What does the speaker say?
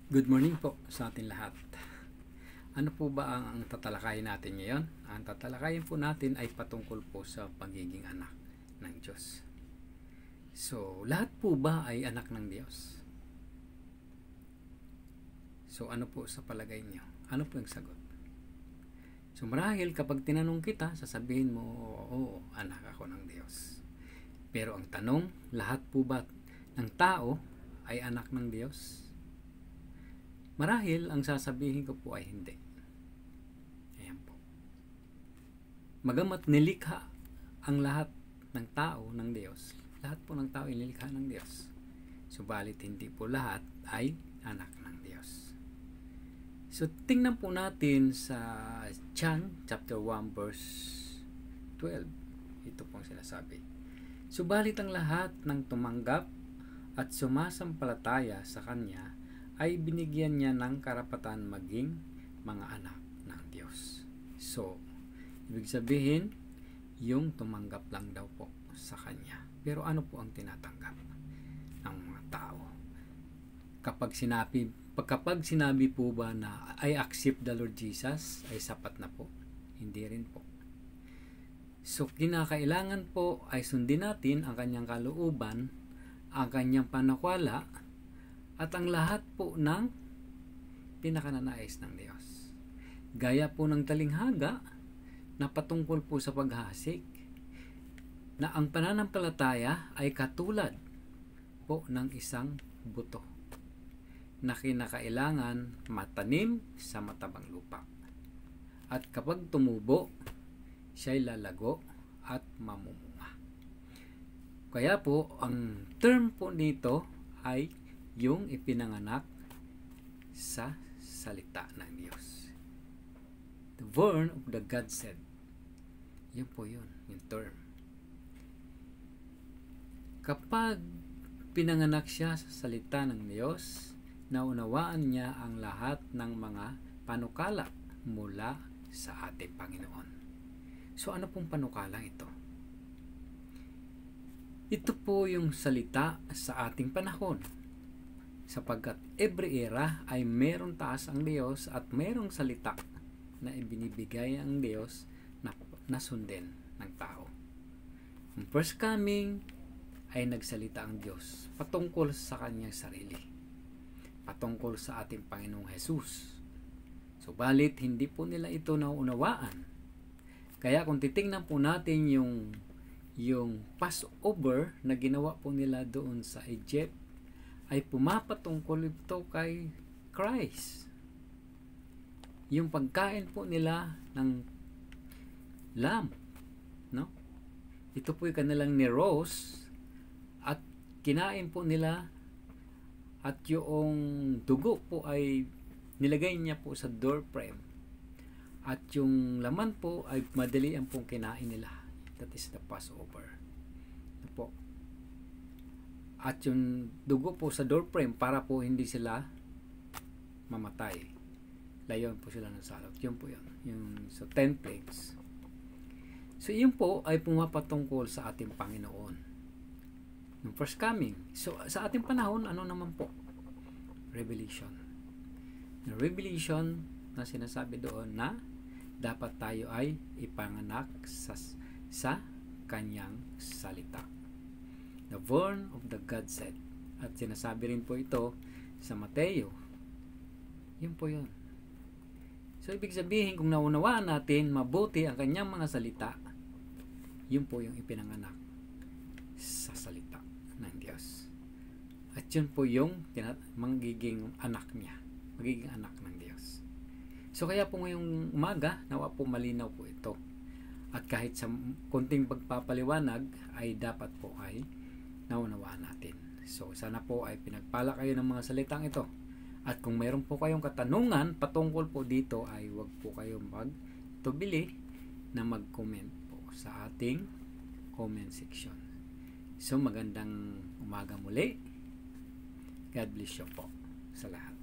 Good morning po sa ating lahat. Ano po ba ang tatalakayin natin ngayon? Ang tatalakayin po natin ay patungkol po sa pagiging anak ng Diyos. So, lahat po ba ay anak ng Diyos? So, ano po sa palagay niyo? Ano po yung sagot? So, marahil kapag tinanong kita, sasabihin mo, oo, anak ako ng Diyos. Pero ang tanong, lahat po ba ng tao ay anak ng Diyos? Marahil, ang sasabihin ko po ay hindi. Ayan po. Magamat nilikha ang lahat ng tao ng Diyos, lahat po ng tao ay nilikha ng Diyos. Subalit hindi po lahat ay anak ng Diyos. So, tingnan po natin sa John chapter 1 verse 12. Ito pong sinasabi. Subalit ang lahat ng tumanggap at sumasampalataya sa Kanya ay binigyan niya ng karapatan maging mga anak ng Diyos. So, ibig sabihin, yung tumanggap lang daw po sa Kanya. Pero ano po ang tinatanggap ng mga tao? Kapag sinabi po ba na I accept the Lord Jesus, ay sapat na po? Hindi rin po. So, kinakailangan po ay sundin natin ang Kanyang kalooban, ang Kanyang panukala, at ang lahat po ng pinakananais ng Diyos. Gaya po ng talinghaga na patungkol po sa paghasik, na ang pananampalataya ay katulad po ng isang buto na kinakailangan matanim sa matabang lupa. At kapag tumubo, siya'y lalago at mamumunga. Kaya po, ang term po nito ay yung ipinanganak sa salita ng Diyos. The born of the God said. Yun po yun, yung term. Kapag pinanganak siya sa salita ng Diyos, naunawaan niya ang lahat ng mga panukala mula sa ating Panginoon. So ano pong panukala ito? Ito po yung salita sa ating panahon. Sapagkat every era ay merong taas ang Diyos at merong salita na ibinibigay ang Diyos na sundin ng tao. Ang first coming ay nagsalita ang Diyos patungkol sa kanyang sarili, patungkol sa ating Panginoong Jesus. Subalit hindi po nila ito nauunawaan. Kaya kung titingnan po natin yung Passover na ginawa po nila doon sa Egypt, ay pumapatungkol ito kay Christ. Yung pagkain po nila ng lamb, no? Ito po yung kanilang ni-roast at kinain po nila, at yung dugo po ay nilagay niya po sa door frame, at yung laman po ay madali ang pong kinain nila. That is the Passover. Ito po. At yung dugo po sa doorframe para po hindi sila mamatay. Layon po sila ng salot. Yun po yun. Yung sa 10 plagues. So yun po ay pumapatungkol sa ating Panginoon. Yung first coming. So sa ating panahon, ano naman po? Revelation. Yung Revelation na sinasabi doon na dapat tayo ay ipanganak sa kanyang salita. The born of the God said. At sinasabi rin po ito sa Mateo. Yun po yun. So, ibig sabihin, kung naunawaan natin mabuti ang kanyang mga salita, yun po yung ipinanganak sa salita ng Diyos. At yun po yung magiging anak niya. Magiging anak ng Diyos. So, kaya po ngayong umaga, nawa po malinaw po ito. At kahit sa konting pagpapaliwanag, ay dapat po ay naunawaan natin. So, sana po ay pinagpala kayo ng mga salitang ito. At kung mayroon po kayong katanungan patungkol po dito, ay huwag po kayong magtubili na mag-comment po sa ating comment section. So, magandang umaga muli. God bless you po sa lahat.